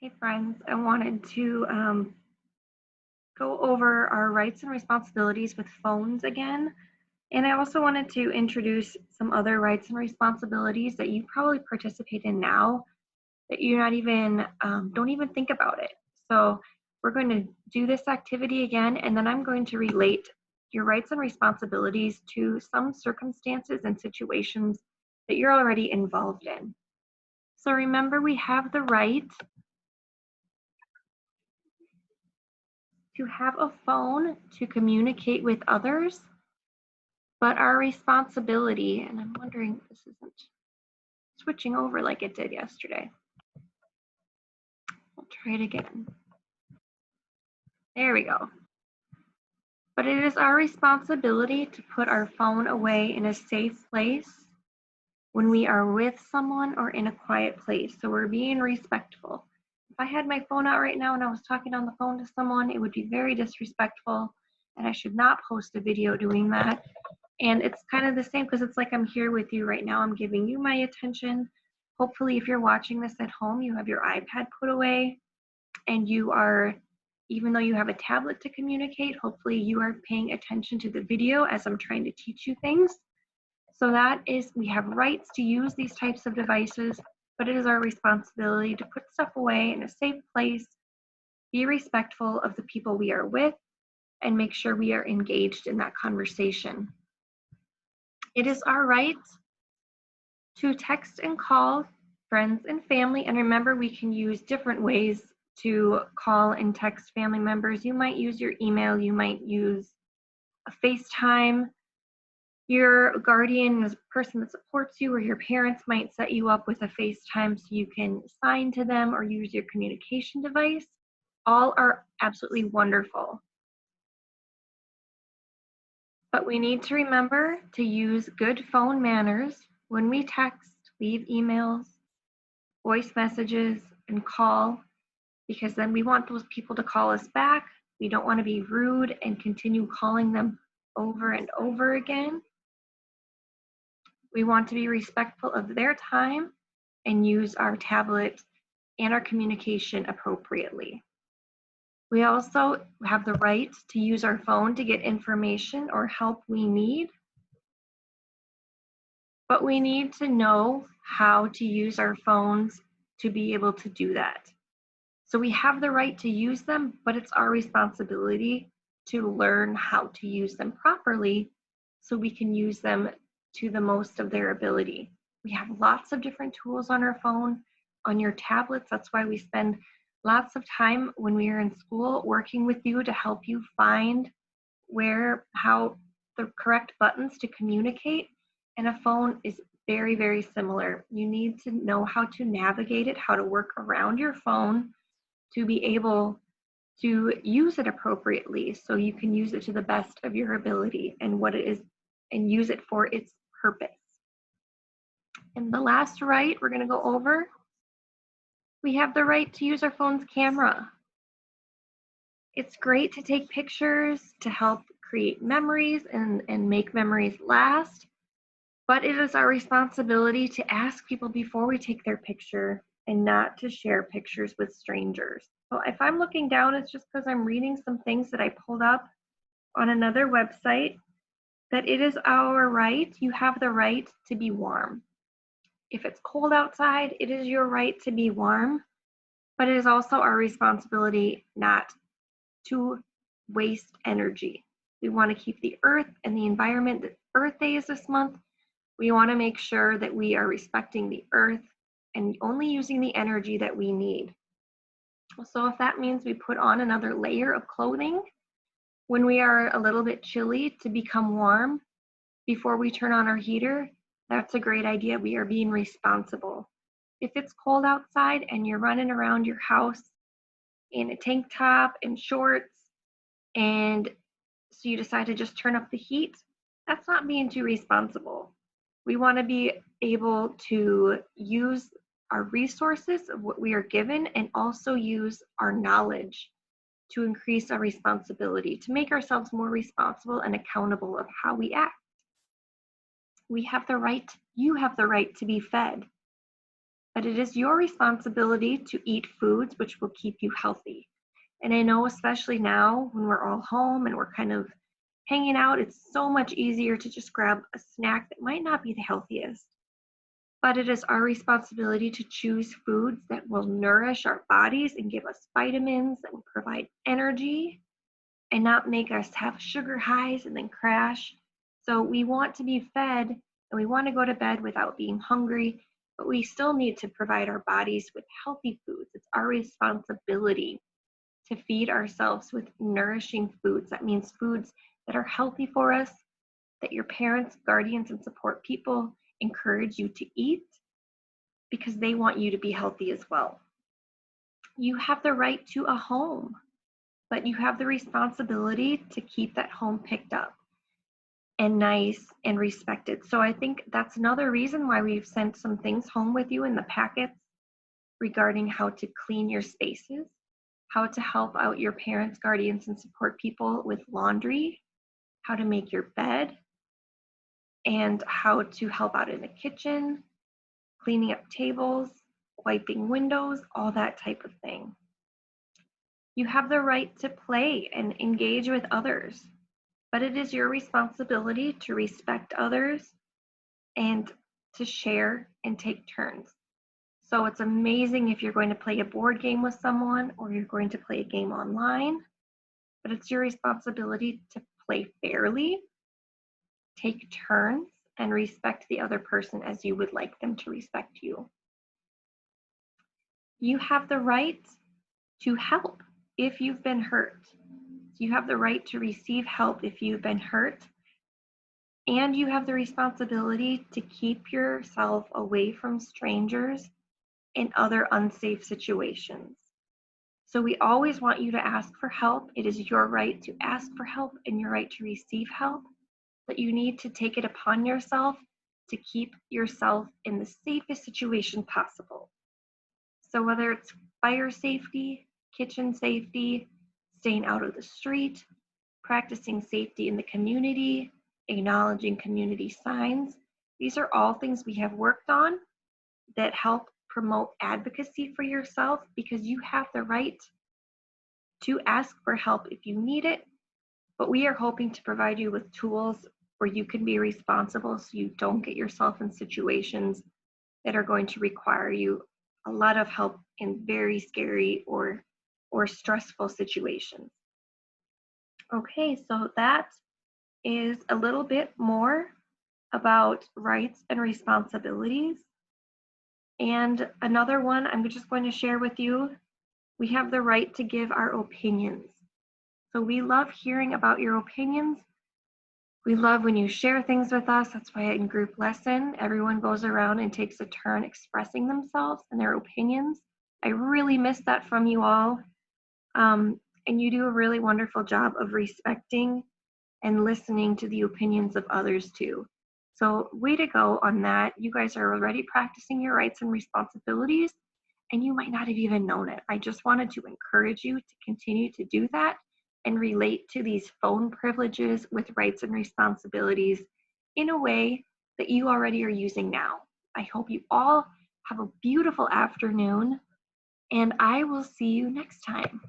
Hey friends, I wanted to go over our rights and responsibilities with phones again. And I also wanted to introduce some other rights and responsibilities that you probably participate in now that you're not even, don't even think about it. So we're going to do this activity again, and then I'm going to relate your rights and responsibilities to some circumstances and situations that you're already involved in. So remember, we have the right to have a phone to communicate with others, but our responsibility, and I'm wondering if this isn't switching over like it did yesterday. We'll try it again. There we go. But it is our responsibility to put our phone away in a safe place when we are with someone or in a quiet place. So we're being respectful. If I had my phone out right now and I was talking on the phone to someone, it would be very disrespectful, and I should not post a video doing that. And it's kind of the same because it's like I'm here with you right now. I'm giving you my attention. Hopefully, if you're watching this at home, you have your iPad put away and you are, even though you have a tablet to communicate, hopefully you are paying attention to the video as I'm trying to teach you things. So that is, we have rights to use these types of devices, but it is our responsibility to put stuff away in a safe place, be respectful of the people we are with, and make sure we are engaged in that conversation. It is our right to text and call friends and family. And remember, we can use different ways to call and text family members. You might use your email, you might use a FaceTime. Your guardian is a person that supports you, or your parents might set you up with a FaceTime so you can sign to them or use your communication device. All are absolutely wonderful. But we need to remember to use good phone manners when we text, leave emails, voice messages, and call, because then we want those people to call us back. We don't want to be rude and continue calling them over and over again. We want to be respectful of their time and use our tablet and our communication appropriately. We also have the right to use our phone to get information or help we need, but we need to know how to use our phones to be able to do that. So we have the right to use them, but it's our responsibility to learn how to use them properly so we can use them to the most of their ability. We have lots of different tools on our phone, on your tablets. That's why we spend lots of time when we are in school working with you to help you find how the correct buttons to communicate. And a phone is very, very similar. You need to know how to navigate it, how to work around your phone to be able to use it appropriately so you can use it to the best of your ability and what it is, and use it for its purpose. And the last right we're going to go over, we have the right to use our phone's camera. It's great to take pictures to help create memories and make memories last, but it is our responsibility to ask people before we take their picture and not to share pictures with strangers. So if I'm looking down, it's just because I'm reading some things that I pulled up on another website, that it is our right, you have the right to be warm. If it's cold outside, it is your right to be warm, but it is also our responsibility not to waste energy. We want to keep the earth and the environment. The Earth Day is this month. We want to make sure that we are respecting the earth and only using the energy that we need. So if that means we put on another layer of clothing when we are a little bit chilly to become warm before we turn on our heater, that's a great idea. We are being responsible. If it's cold outside and you're running around your house in a tank top and shorts, and so you decide to just turn up the heat, that's not being too responsible. We want to be able to use our resources of what we are given and also use our knowledge to increase our responsibility, to make ourselves more responsible and accountable of how we act. We have the right, you have the right to be fed. but it is your responsibility to eat foods which will keep you healthy. And I know, especially now when we're all home and we're kind of hanging out, it's so much easier to just grab a snack that might not be the healthiest. But it is our responsibility to choose foods that will nourish our bodies and give us vitamins that will provide energy and not make us have sugar highs and then crash. So we want to be fed and we want to go to bed without being hungry, but we still need to provide our bodies with healthy foods. It's our responsibility to feed ourselves with nourishing foods. That means foods that are healthy for us, that your parents, guardians, and support people encourage you to eat because they want you to be healthy as well. You have the right to a home, but you have the responsibility to keep that home picked up and nice and respected. So I think that's another reason why we've sent some things home with you in the packets regarding how to clean your spaces, how to help out your parents, guardians, and support people with laundry, how to make your bed, and how to help out in the kitchen, cleaning up tables, wiping windows, all that type of thing. You have the right to play and engage with others, but it is your responsibility to respect others and to share and take turns. So it's amazing if you're going to play a board game with someone or you're going to play a game online, but it's your responsibility to play fairly, take turns, and respect the other person as you would like them to respect you. You have the right to help if you've been hurt. You have the right to receive help if you've been hurt. And you have the responsibility to keep yourself away from strangers and other unsafe situations. So we always want you to ask for help. It is your right to ask for help and your right to receive help, but you need to take it upon yourself to keep yourself in the safest situation possible. So whether it's fire safety, kitchen safety, staying out of the street, practicing safety in the community, acknowledging community signs, these are all things we have worked on that help promote advocacy for yourself because you have the right to ask for help if you need it, but we are hoping to provide you with tools where you can be responsible so you don't get yourself in situations that are going to require you a lot of help in very scary or stressful situations. Okay, so that is a little bit more about rights and responsibilities. And another one I'm just going to share with you, we have the right to give our opinions. So we love hearing about your opinions. We love when you share things with us. That's why in group lesson, everyone goes around and takes a turn expressing themselves and their opinions. I really miss that from you all. And you do a really wonderful job of respecting and listening to the opinions of others too. So way to go on that. You guys are already practicing your rights and responsibilities, and you might not have even known it. I just wanted to encourage you to continue to do that and relate to these phone privileges with rights and responsibilities in a way that you already are using now. I hope you all have a beautiful afternoon, and I will see you next time.